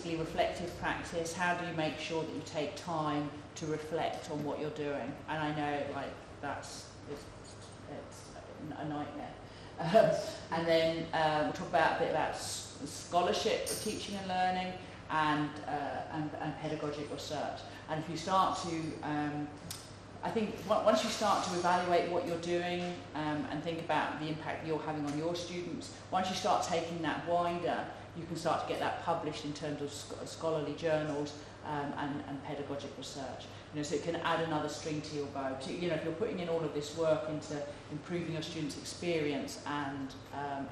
reflective practice. How do you make sure that you take time to reflect on what you're doing? And I know, like, it's a nightmare. And then we'll talk about a bit about scholarship, teaching and learning, and pedagogic research. And if you start to, I think once you start to evaluate what you're doing and think about the impact you're having on your students, once you start taking that wider, you can start to get that published in terms of scholarly journals and pedagogic research. You know, so it can add another string to your bow. So, you know, if you're putting in all of this work into improving your students' experience and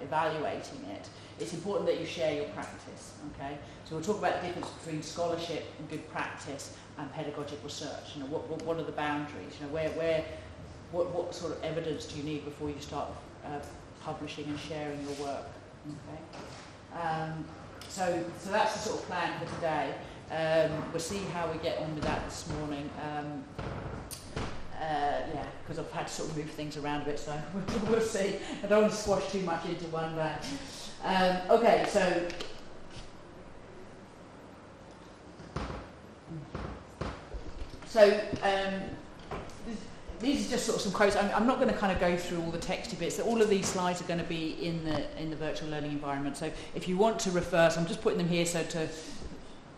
evaluating it, it's important that you share your practice. Okay, so we'll talk about the difference between scholarship and good practice and pedagogic research. You know, what are the boundaries? You know, what sort of evidence do you need before you start publishing and sharing your work? Okay. So that's the sort of plan for today. We'll see how we get on with that this morning. Yeah, because I've had to sort of move things around a bit, so we'll see. I don't want to squash too much into one bag. Okay, so these are just sort of some quotes. I'm not going to kind of go through all the texty bits. All of these slides are going to be in the virtual learning environment. So if you want to refer, so I'm just putting them here so to,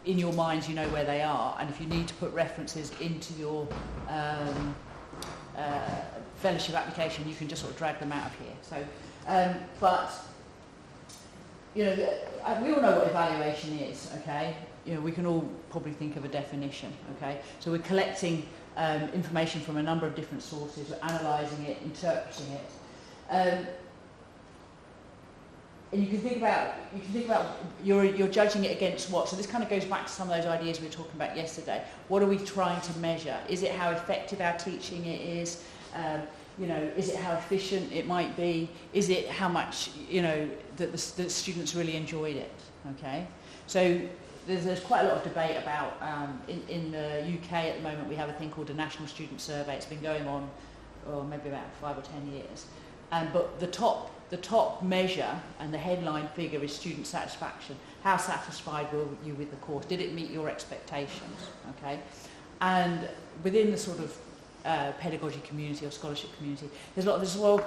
in your minds, you know where they are. And if you need to put references into your fellowship application, you can just sort of drag them out of here. So, but you know, we all know what evaluation is. Okay, you know, we can all probably think of a definition. Okay, so we're collecting information from a number of different sources, we're analysing it, interpreting it, and you can think about you're judging it against what. So this kind of goes back to some of those ideas we were talking about yesterday. What are we trying to measure? Is it how effective our teaching is? You know, is it how efficient it might be? Is it how much, you know, that the students really enjoyed it? Okay, so there's quite a lot of debate about, in the UK at the moment we have a thing called a National Student Survey. It's been going on, maybe about 5 or 10 years. But the top measure and the headline figure is student satisfaction. How satisfied were you with the course? Did it meet your expectations? Okay, and within the sort of pedagogy community or scholarship community, there's a lot of this, well,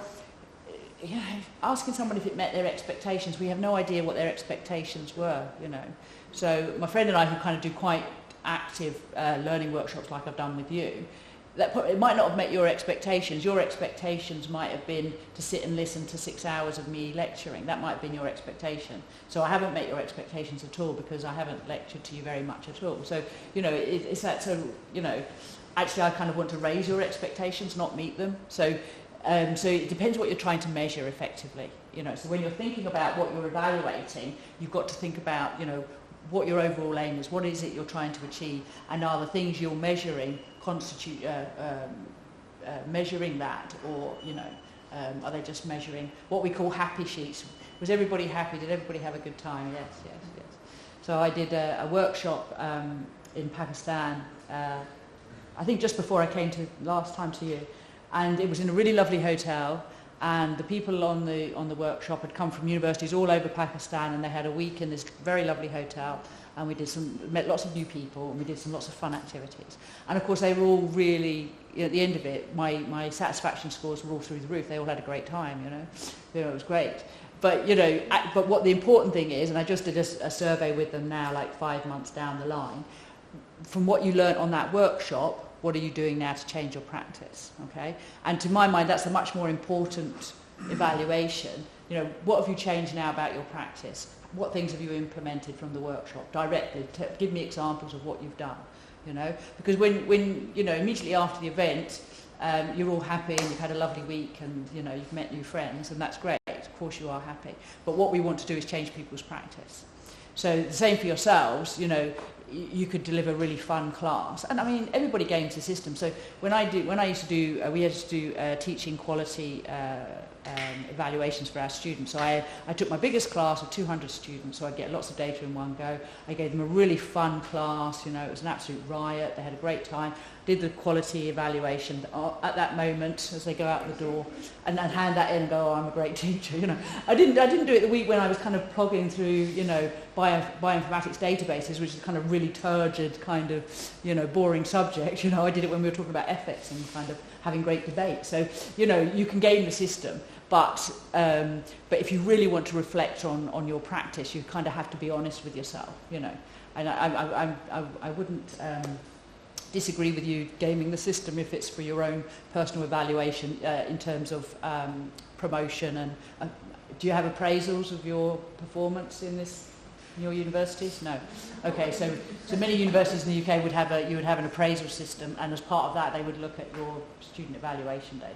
you know, asking someone if it met their expectations, we have no idea what their expectations were, you know. So my friend and I, who kind of do quite active learning workshops like I've done with you, it might not have met your expectations. Your expectations might have been to sit and listen to 6 hours of me lecturing. That might have been your expectation. So I haven't met your expectations at all because I haven't lectured to you very much at all. So, you know, it's that, so, you know, actually I kind of want to raise your expectations, not meet them. So it depends what you're trying to measure effectively. You know, so when you're thinking about what you're evaluating, you've got to think about, you know, what your overall aim is, what is it you're trying to achieve, and are the things you're measuring constitute measuring that, or, you know, are they just measuring what we call happy sheets? Was everybody happy? Did everybody have a good time? Yes. So I did a workshop in Pakistan, I think just before I came to last time to you, and it was in a really lovely hotel. And the people on the workshop had come from universities all over Pakistan, and they had a week in this very lovely hotel, and we met lots of new people, and we did lots of fun activities. And of course they were all really, you know, at the end of it, my satisfaction scores were all through the roof. They all had a great time, you know, it was great. But, you know, but what the important thing is, and I just did a survey with them now, like 5 months down the line, from what you learnt on that workshop, what are you doing now to change your practice? Okay, and to my mind, that's a much more important evaluation. You know, what have you changed now about your practice? What things have you implemented from the workshop directly? Give me examples of what you've done. You know, because when you know, immediately after the event, you're all happy and you've had a lovely week, and you know, you've met new friends, and that's great. Of course, you are happy. But what we want to do is change people's practice. So the same for yourselves. You know, you could deliver a really fun class, and I mean, everybody games the system. So when I used to do, we had to do teaching quality evaluations for our students. So I took my biggest class of 200 students, so I'd get lots of data in one go. I gave them a really fun class, you know, it was an absolute riot, they had a great time. Did the quality evaluation at that moment as they go out the door, and then hand that in and go, oh, I'm a great teacher, you know. I didn't do it the week when I was kind of plogging through, you know, bioinformatics databases, which is kind of really turgid, kind of, you know, boring subject. You know, I did it when we were talking about ethics and kind of having great debate. So, you know, you can game the system, but if you really want to reflect on your practice, you kind of have to be honest with yourself, you know. And I wouldn't disagree with you gaming the system if it's for your own personal evaluation in terms of promotion. And do you have appraisals of your performance in your universities? No. Okay, so many universities in the UK would have an appraisal system, and as part of that they would look at your student evaluation data.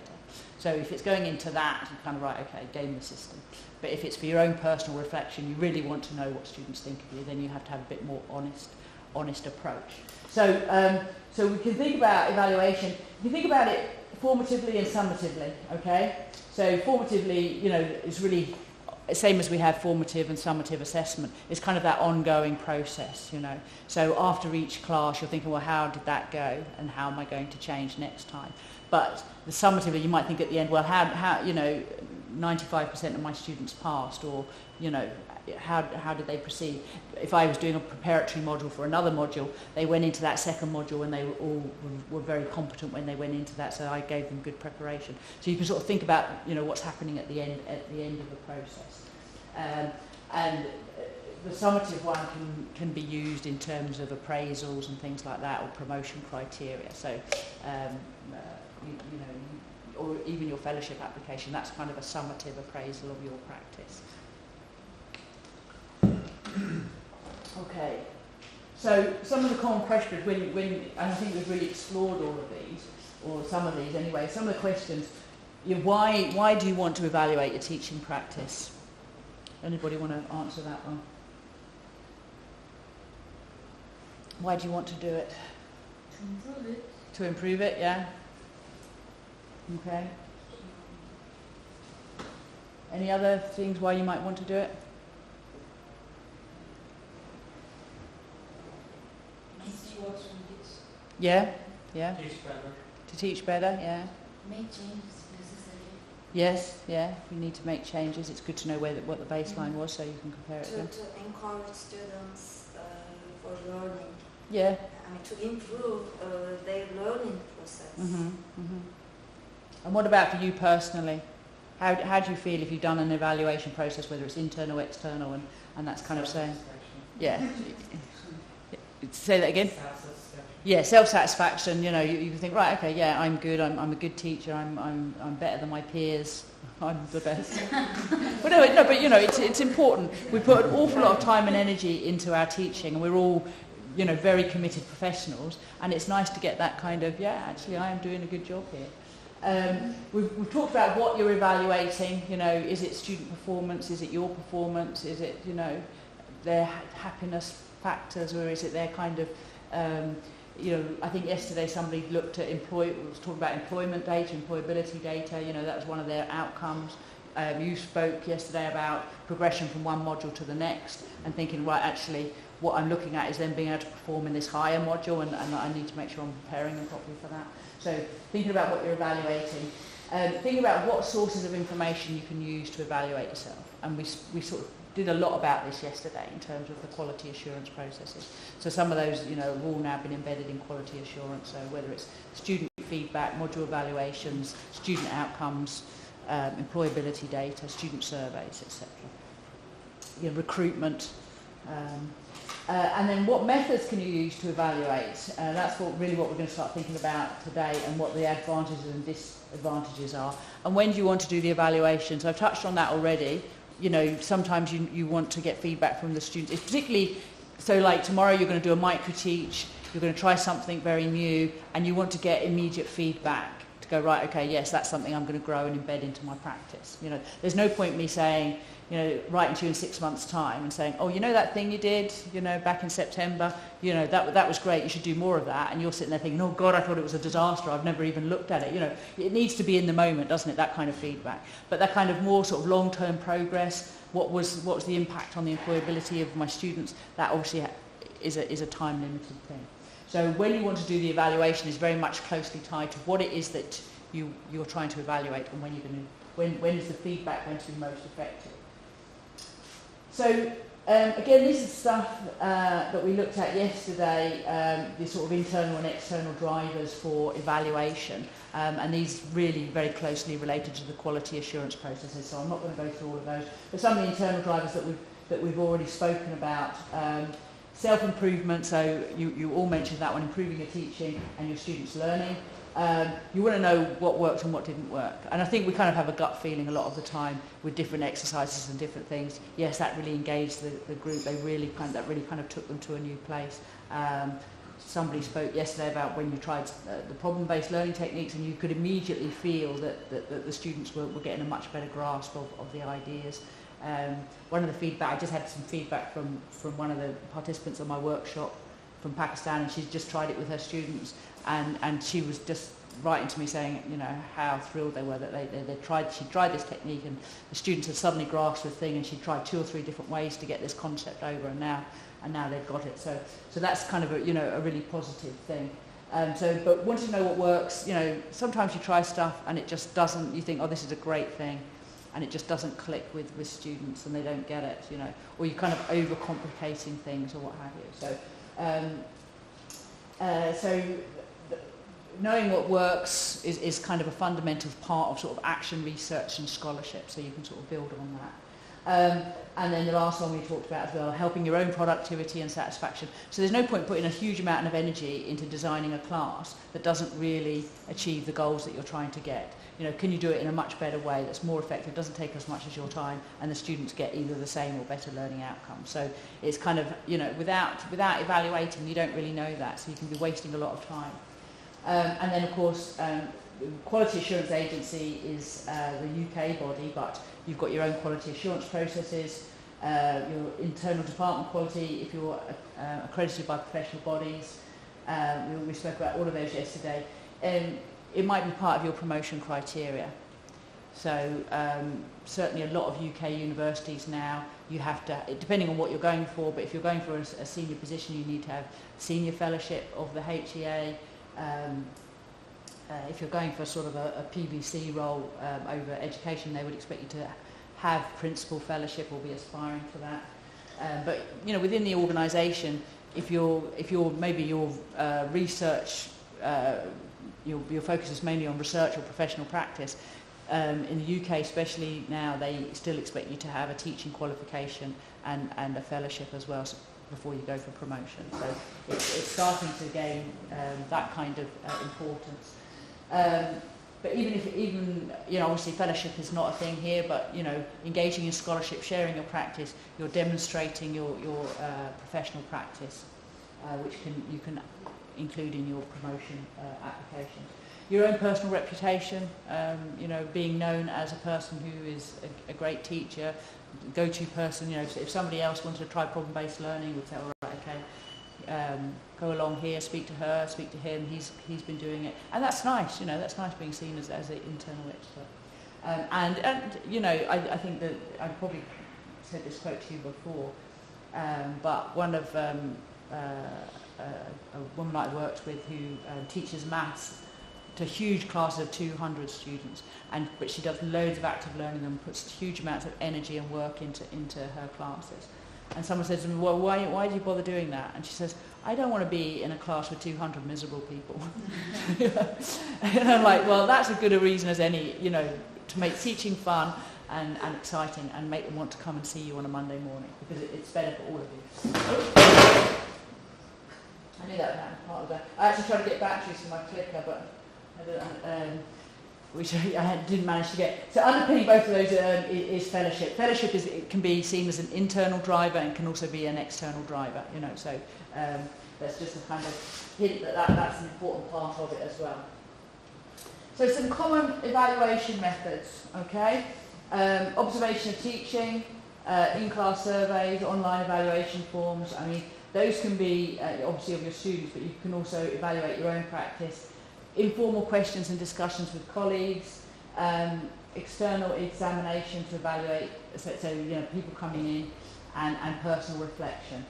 So if it's going into that, you kind of right, okay, game the system. But if it's for your own personal reflection, you really want to know what students think of you, then you have to have a bit more honest approach. So we can think about evaluation. You can think about it formatively and summatively, okay? So formatively, you know, is really same as we have formative and summative assessment. It's kind of that ongoing process, you know. So after each class, you're thinking, well, how did that go, and how am I going to change next time? But the summatively, you might think at the end, well, how you know, 95% of my students passed, or, you know, how did they proceed? If I was doing a preparatory module for another module, they went into that second module and they were very competent when they went into that, so I gave them good preparation. So you can sort of think about, you know, what's happening at the end of the process. And the summative one can be used in terms of appraisals and things like that, or promotion criteria. So you know, or even your fellowship application, that's kind of a summative appraisal of your practice. Okay, so some of the common questions, when I think we've really explored all of these, or some of these anyway, some of the questions, you know, why do you want to evaluate your teaching practice? Anybody want to answer that one? Why do you want to do it? To improve it. To improve it, yeah. Okay. Any other things why you might want to do it? Yeah, yeah. Teach better. To teach better, yeah. Make changes necessary. Yes, yeah. You need to make changes. It's good to know what the baseline was, so you can compare it. To encourage students for learning. Yeah. I mean, to improve their learning process. Mm-hmm, mm-hmm. And what about for you personally? How do you feel if you've done an evaluation process, whether it's internal, external, and that's kind of saying, yeah. Say that again. Self-satisfaction. Yeah, self-satisfaction. You know, you think, right, okay, yeah, I'm good. I'm a good teacher. I'm better than my peers. I'm the best. But no, but you know, it's important. We put an awful lot of time and energy into our teaching, and we're all, you know, very committed professionals. And it's nice to get that kind of, yeah, actually, I am doing a good job here. We've talked about what you're evaluating. You know, is it student performance? Is it your performance? Is it, you know, their happiness factors, or is it their kind of, you know, I think yesterday somebody looked at was talking about employment data, employability data. You know, that was one of their outcomes. You spoke yesterday about progression from one module to the next, and thinking, right, actually, what I'm looking at is them being able to perform in this higher module, and I need to make sure I'm preparing them properly for that. So thinking about what you're evaluating, thinking about what sources of information you can use to evaluate yourself. And we sort of did a lot about this yesterday in terms of the quality assurance processes. So some of those, you know, have all now been embedded in quality assurance. So whether it's student feedback, module evaluations, student outcomes, employability data, student surveys, etc. You know, recruitment. And then what methods can you use to evaluate? That's what we're going to start thinking about today, and what the advantages and disadvantages are. And when do you want to do the evaluations? I've touched on that already. You know, sometimes you want to get feedback from the students. It's particularly, so like tomorrow you're going to do a micro-teach, you're going to try something very new, and you want to get immediate feedback to go, right, okay, yes, that's something I'm going to grow and embed into my practice. You know, there's no point me saying, you know, writing to you in 6 months' time and saying, oh, you know that thing you did, you know, back in September, you know, that was great, you should do more of that. And you're sitting there thinking, oh, God, I thought it was a disaster, I've never even looked at it. You know, it needs to be in the moment, doesn't it, that kind of feedback. But that kind of more sort of long-term progress, what was the impact on the employability of my students, that obviously is a time-limited thing. So when you want to do the evaluation is very much closely tied to what it is that you're trying to evaluate and when you're going to, when is the feedback going to be most effective. So again, this is stuff that we looked at yesterday, the sort of internal and external drivers for evaluation, and these really very closely related to the quality assurance processes, so I'm not going to go through all of those. But some of the internal drivers that we've already spoken about, self-improvement, so you all mentioned that one, improving your teaching and your students' learning. You want to know what worked and what didn't work. And I think we kind of have a gut feeling a lot of the time with different exercises and different things. Yes, that really engaged the group. That really kind of took them to a new place. Somebody spoke yesterday about when you tried the problem-based learning techniques, and you could immediately feel that the students were getting a much better grasp of the ideas. One of the feedback, I just had some feedback from one of the participants on my workshop from Pakistan, and she's just tried it with her students, and she was just writing to me saying, you know, how thrilled they were that she tried this technique, and the students had suddenly grasped the thing, and she tried 2 or 3 different ways to get this concept over, and now they've got it. So that's kind of a really positive thing. But wanting to know what works, you know, sometimes you try stuff and it just doesn't. You think, oh, this is a great thing, and it just doesn't click with students, and they don't get it, you know, or you're kind of overcomplicating things or what have you. So knowing what works is kind of a fundamental part of sort of action research and scholarship, so you can sort of build on that. And then the last one we talked about as well, helping your own productivity and satisfaction. So there's no point putting a huge amount of energy into designing a class that doesn't really achieve the goals that you're trying to get. You know, can you do it in a much better way that's more effective, doesn't take as much as your time, and the students get either the same or better learning outcomes. So it's kind of, you know, without evaluating, you don't really know that, so you can be wasting a lot of time. And then, of course, Quality Assurance Agency is the UK body, but you've got your own quality assurance processes, your internal department quality, if you're accredited by professional bodies. We spoke about all of those yesterday. It might be part of your promotion criteria. So certainly a lot of UK universities now, you have to, depending on what you're going for, but if you're going for a senior position, you need to have senior fellowship of the HEA. If you're going for sort of a PVC role over education, they would expect you to have principal fellowship or be aspiring to that. But you know, within the organisation, if your research, your focus is mainly on research or professional practice, in the UK especially now, they still expect you to have a teaching qualification and a fellowship as well before you go for promotion. So it's starting to gain that kind of importance. But even you know, obviously fellowship is not a thing here, but you know, engaging in scholarship, sharing your practice, you're demonstrating your professional practice, which you can include in your promotion application. Your own personal reputation, you know, being known as a person who is a great teacher, go-to person. You know, if somebody else wanted to try problem-based learning, we'd say, all right, okay, go along here, speak to her, speak to him. He's been doing it, and that's nice. You know, that's nice being seen as an internal expert. And you know, I think that I probably said this quote to you before, but one of a woman I worked with who teaches maths to huge classes of 200 students, but she does loads of active learning and puts huge amounts of energy and work into her classes. And someone says to me, well, why do you bother doing that? And she says, I don't want to be in a class with 200 miserable people. And I'm like, well, that's as good a reason as any, you know, to make teaching fun and exciting and make them want to come and see you on a Monday morning, because it's better for all of you. I knew that was part of that. I actually tried to get batteries for my clicker, but which I didn't manage to get. So underpinning both of those is fellowship. Fellowship can be seen as an internal driver and can also be an external driver. You know, so that's just a kind of hint that that's an important part of it as well. So some common evaluation methods, okay? Observation of teaching, in-class surveys, online evaluation forms. I mean, those can be obviously of your students, but you can also evaluate your own practice. Informal questions and discussions with colleagues, external examination to evaluate, so you know, people coming in, and personal reflection.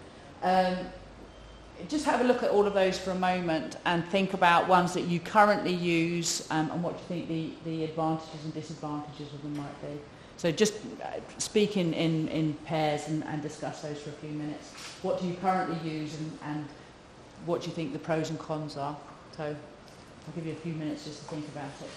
Just have a look at all of those for a moment and think about ones that you currently use and what you think the advantages and disadvantages of them might be. So just speak in pairs and discuss those for a few minutes. What do you currently use and what do you think the pros and cons are? So I'll give you a few minutes just to think about it.